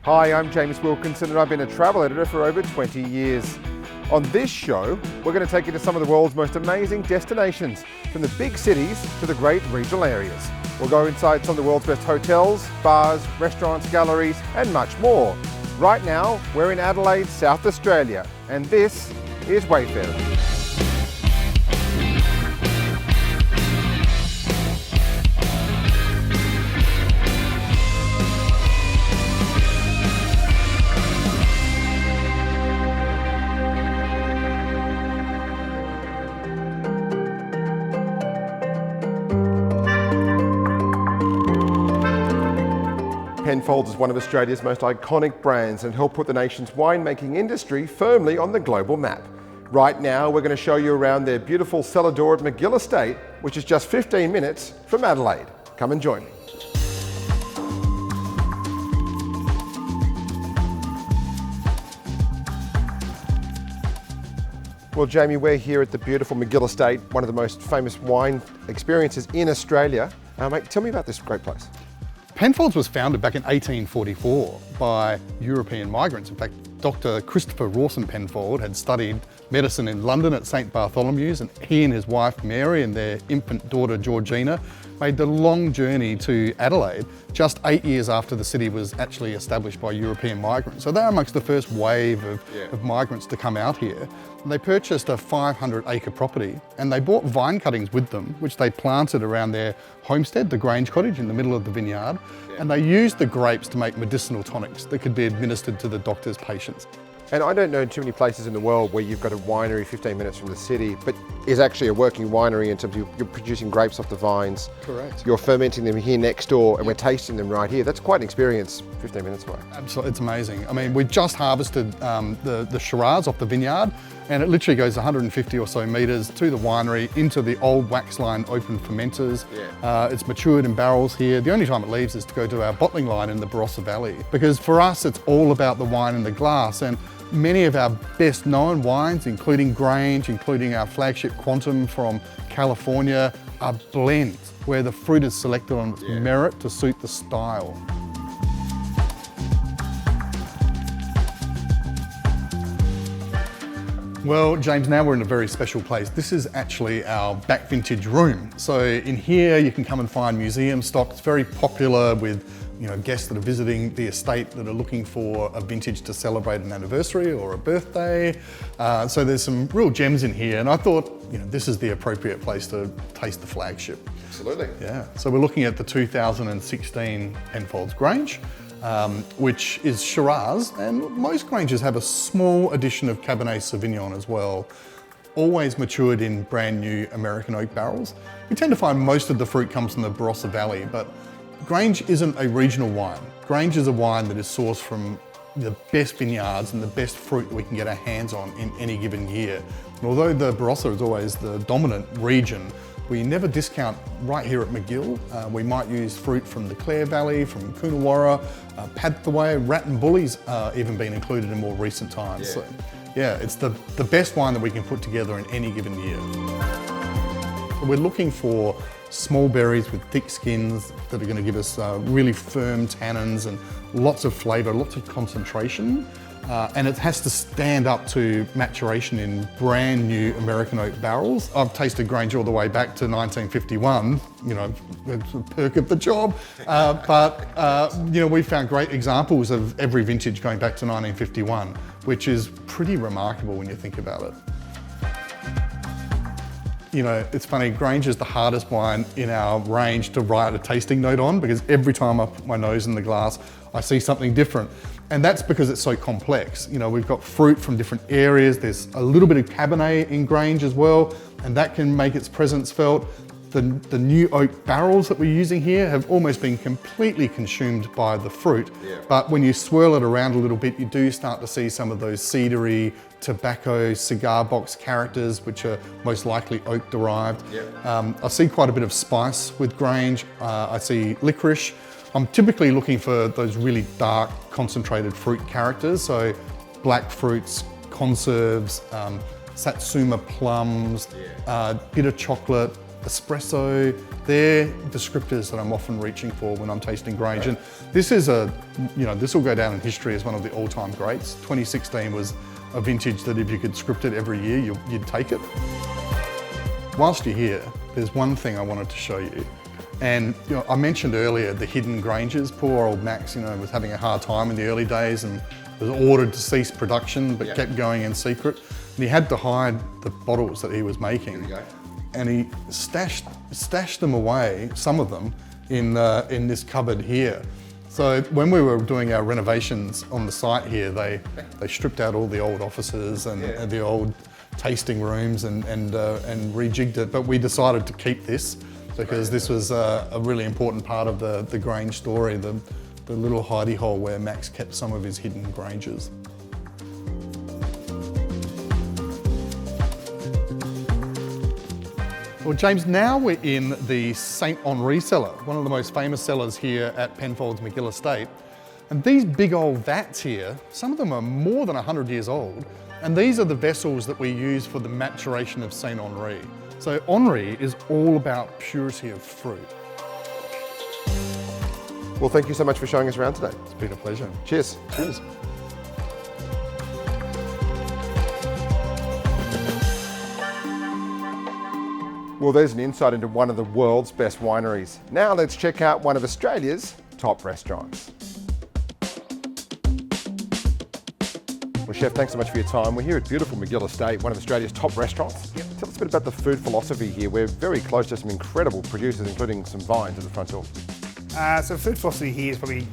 Hi, I'm Gregory Wilkinson and I've been a travel editor for over 20 years. On this show, we're going to take you to some of the world's most amazing destinations, from the big cities to the great regional areas. We'll go inside some of the world's best hotels, bars, restaurants, galleries, and much more. Right now, we're in Adelaide, South Australia, and this is Wayfarer. Penfolds is one of Australia's most iconic brands and helped put the nation's winemaking industry firmly on the global map. Right now, we're going to show you around their beautiful cellar door at Mcgill Estate, which is just 15 minutes from Adelaide. Come and join me. Well, Jamie, we're here at the beautiful Mcgill Estate, one of the most famous wine experiences in Australia. Mate, tell me about this great place. Penfolds was founded back in 1844 by European migrants. In fact, Dr. Christopher Rawson Penfold had studied medicine in London at St. Bartholomew's, and he and his wife Mary and their infant daughter Georgina made the long journey to Adelaide just 8 years after the city was actually established by European migrants. So they're amongst the first wave of migrants to come out here. And they purchased a 500-acre property and they brought vine cuttings with them, which they planted around their homestead, the Grange Cottage in the middle of the vineyard. And they used the grapes to make medicinal tonics that could be administered to the doctor's patients. And I don't know too many places in the world where you've got a winery 15 minutes from the city, but is actually a working winery in terms of you're producing grapes off the vines. Correct. You're fermenting them here next door and we're tasting them right here. That's quite an experience 15 minutes away. Absolutely, it's amazing. I mean, we just harvested the Shiraz off the vineyard, and it literally goes 150 or so metres to the winery into the old wax line open fermenters. It's matured in barrels here. The only time it leaves is to go to our bottling line in the Barossa Valley, because for us it's all about the wine in the glass. And many of our best known wines, including Grange, including our flagship Quantum from California, are blends where the fruit is selected on its merit to suit the style. Well, James, now we're in a very special place. This is actually our back vintage room. So in here you can come and find museum stock. It's very popular with guests that are visiting the estate that are looking for a vintage to celebrate an anniversary or a birthday. So there's some real gems in here, and I thought this is the appropriate place to taste the flagship. Absolutely. Yeah. So we're looking at the 2016 Penfolds Grange, which is Shiraz, and most Granges have a small addition of Cabernet Sauvignon as well, always matured in brand new American oak barrels. We tend to find most of the fruit comes from the Barossa Valley, but Grange isn't a regional wine. Grange is a wine that is sourced from the best vineyards and the best fruit that we can get our hands on in any given year. And although the Barossa is always the dominant region, we never discount right here at Mcgill. We might use fruit from the Clare Valley, from Coonawarra, Padthaway, Rattenbully's even been included in more recent times. So, yeah, it's the best wine that we can put together in any given year. We're looking for small berries with thick skins that are going to give us really firm tannins and lots of flavour, lots of concentration. And it has to stand up to maturation in brand new American oak barrels. I've tasted Grange all the way back to 1951, it's a perk of the job. But we found great examples of every vintage going back to 1951, which is pretty remarkable when you think about it. It's funny, Grange is the hardest wine in our range to write a tasting note on, because every time I put my nose in the glass, I see something different. And that's because it's so complex. We've got fruit from different areas. There's a little bit of Cabernet in Grange as well, and that can make its presence felt. The new oak barrels that we're using here have almost been completely consumed by the fruit. But when you swirl it around a little bit, you do start to see some of those cedary, tobacco, cigar box characters, which are most likely oak derived. I see quite a bit of spice with Grange. I see licorice. I'm typically looking for those really dark, concentrated fruit characters. So black fruits, conserves, satsuma plums, bitter chocolate, espresso. They're descriptors that I'm often reaching for when I'm tasting Grange. And this is this will go down in history as one of the all-time greats. 2016 was a vintage that if you could script it every year, you'd take it. Whilst you're here, there's one thing I wanted to show you. And I mentioned earlier the hidden Granges. Poor old Max, was having a hard time in the early days and was ordered to cease production, but kept going in secret. And he had to hide the bottles that he was making. And he stashed them away, some of them, in this cupboard here. So when we were doing our renovations on the site here, they stripped out all the old offices and the old tasting rooms and rejigged it. But we decided to keep this because this was a really important part of the Grange story, the little hidey hole where Max kept some of his hidden Granges. Well, James, now we're in the St Henri cellar, one of the most famous cellars here at Penfolds Magill Estate. And these big old vats here, some of them are more than 100 years old, and these are the vessels that we use for the maturation of St Henri. So Henri is all about purity of fruit. Well, thank you so much for showing us around today. It's been a pleasure. Cheers. Cheers. Well, there's an insight into one of the world's best wineries. Now let's check out one of Australia's top restaurants. Well, Chef, thanks so much for your time. We're here at beautiful Mcgill Estate, one of Australia's top restaurants. Yep. Tell us a bit about the food philosophy here. We're very close to some incredible producers, including some vines at the front door. So food philosophy here is probably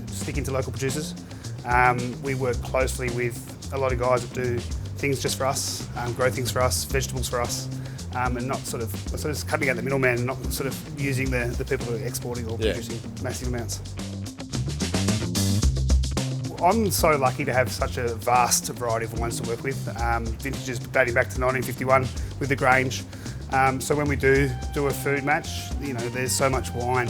sticking to local producers. We work closely with a lot of guys that do things just for us, grow things for us, vegetables for us, and not sort of cutting out the middleman and not sort of using the people who are exporting or producing massive amounts. I'm so lucky to have such a vast variety of wines to work with. Vintages dating back to 1951 with the Grange. So when we do a food match, there's so much wine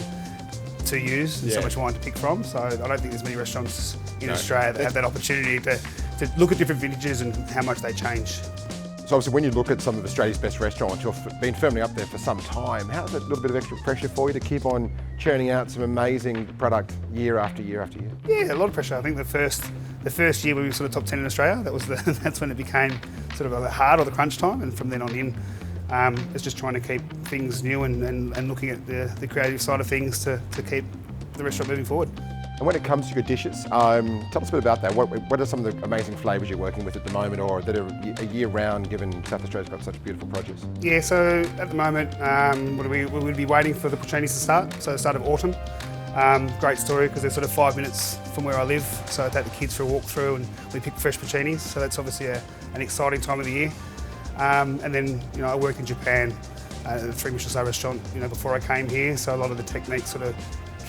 to use and so much wine to pick from. So I don't think there's many restaurants in Australia that have that opportunity to look at different vintages and how much they change. So obviously when you look at some of Australia's best restaurants, you've been firmly up there for some time. How's that little bit of extra pressure for you to keep on churning out some amazing product year after year after year? Yeah, a lot of pressure. I think the first year we were sort of top 10 in Australia, that's when it became sort of the hard or the crunch time, and from then on in, it's just trying to keep things new and looking at the creative side of things to keep the restaurant moving forward. And when it comes to your dishes, tell us a bit about that. What are some of the amazing flavours you're working with at the moment, or that are a year round, given South Australia's got such beautiful produce? Yeah, so at the moment, we would be waiting for the Puccinis to start, so the start of autumn. Great story because they're sort of 5 minutes from where I live, so I take the kids for a walk through and we pick fresh Puccinis, so that's obviously an exciting time of the year. And then, I worked in Japan at a 3 Michelin star restaurant, before I came here, so a lot of the techniques sort of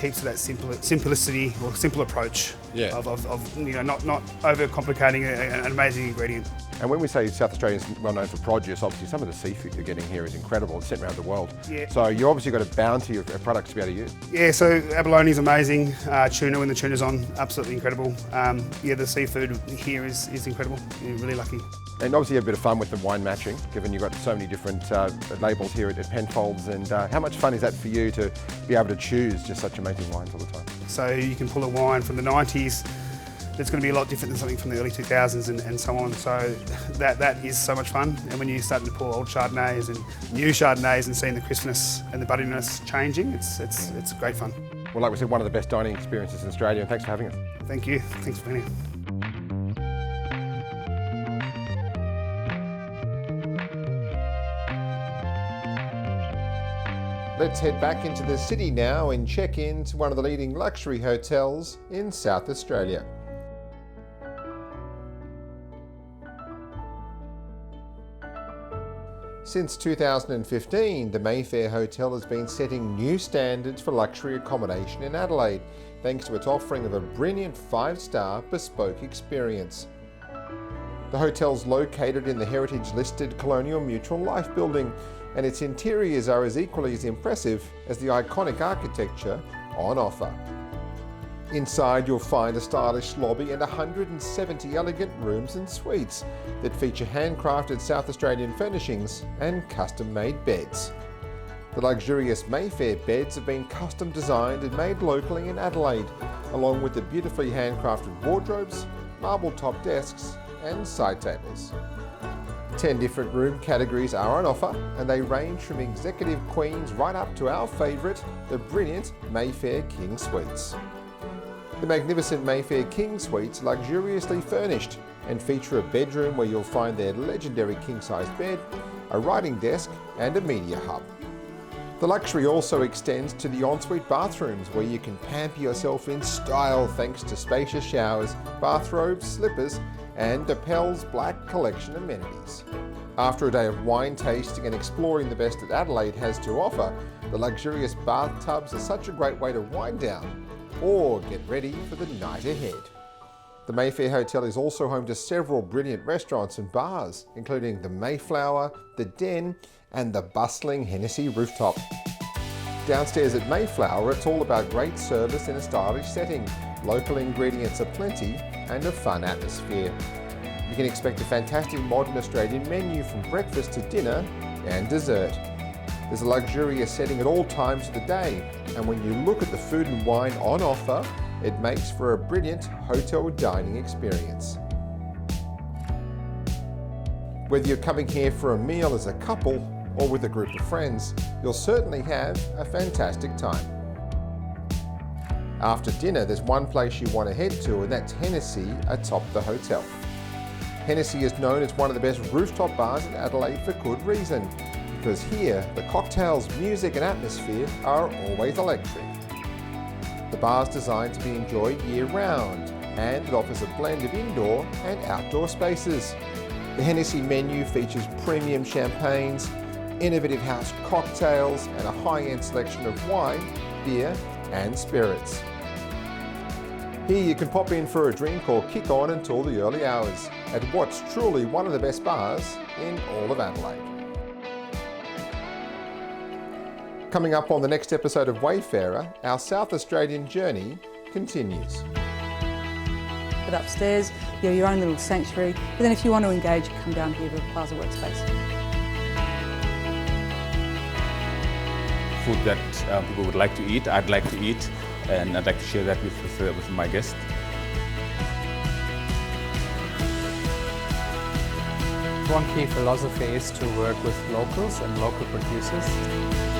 keeps to that simplicity or simple approach of not overcomplicating an amazing ingredient. And when we say South Australia is well known for produce, obviously some of the seafood you're getting here is incredible. It's sent around the world. Yeah. So you obviously got a bounty of products to be able to use. Yeah, so abalone's amazing. Tuna, when the tuna's on, absolutely incredible. The seafood here is incredible. You're really lucky. And obviously you have a bit of fun with the wine matching, given you've got so many different labels here at Penfolds. And how much fun is that for you to be able to choose just such amazing wines all the time? So you can pull a wine from the 90s that's going to be a lot different than something from the early 2000s and so on. So that is so much fun. And when you're starting to pull old Chardonnays and new Chardonnays and seeing the crispness and the butteriness changing, it's great fun. Well, like we said, one of the best dining experiences in Australia, and thanks for having us. Thank you. Thanks for being here. Let's head back into the city now and check in to one of the leading luxury hotels in South Australia. Since 2015, the Mayfair Hotel has been setting new standards for luxury accommodation in Adelaide, thanks to its offering of a brilliant 5-star bespoke experience. The hotel's located in the heritage-listed Colonial Mutual Life building, and its interiors are as equally as impressive as the iconic architecture on offer. Inside you'll find a stylish lobby and 170 elegant rooms and suites that feature handcrafted South Australian furnishings and custom-made beds. The luxurious Mayfair beds have been custom designed and made locally in Adelaide, along with the beautifully handcrafted wardrobes, marble-top desks and side tables. 10 different room categories are on offer, and they range from executive queens right up to our favourite, the brilliant Mayfair King Suites. The magnificent Mayfair King Suites are luxuriously furnished and feature a bedroom where you'll find their legendary king-size bed, a writing desk and a media hub. The luxury also extends to the ensuite bathrooms, where you can pamper yourself in style thanks to spacious showers, bathrobes, slippers and Penfolds Black Collection amenities. After a day of wine tasting and exploring the best that Adelaide has to offer, the luxurious bathtubs are such a great way to wind down or get ready for the night ahead. The Mayfair Hotel is also home to several brilliant restaurants and bars, including the Mayflower, the Den and the bustling Hennessy Rooftop. Downstairs at Mayflower, it's all about great service in a stylish setting. Local ingredients are plenty and a fun atmosphere. You can expect a fantastic modern Australian menu from breakfast to dinner and dessert. There's a luxurious setting at all times of the day, and when you look at the food and wine on offer, it makes for a brilliant hotel dining experience. Whether you're coming here for a meal as a couple or with a group of friends, you'll certainly have a fantastic time. After dinner, there's one place you want to head to, and that's Hennessy atop the hotel. Hennessy is known as one of the best rooftop bars in Adelaide for good reason, because here the cocktails, music and atmosphere are always electric. The bar's designed to be enjoyed year-round, and it offers a blend of indoor and outdoor spaces. The Hennessy menu features premium champagnes, innovative house cocktails and a high-end selection of wine, beer and spirits. Here you can pop in for a drink or kick on until the early hours at what's truly one of the best bars in all of Adelaide. Coming up on the next episode of Wayfarer, our South Australian journey continues. But upstairs, you're your own little sanctuary, but then if you want to engage, you come down here to the Plaza Workspace. Food that people would like to eat, I'd like to eat, and I'd like to share that with my guests. One key philosophy is to work with locals and local producers.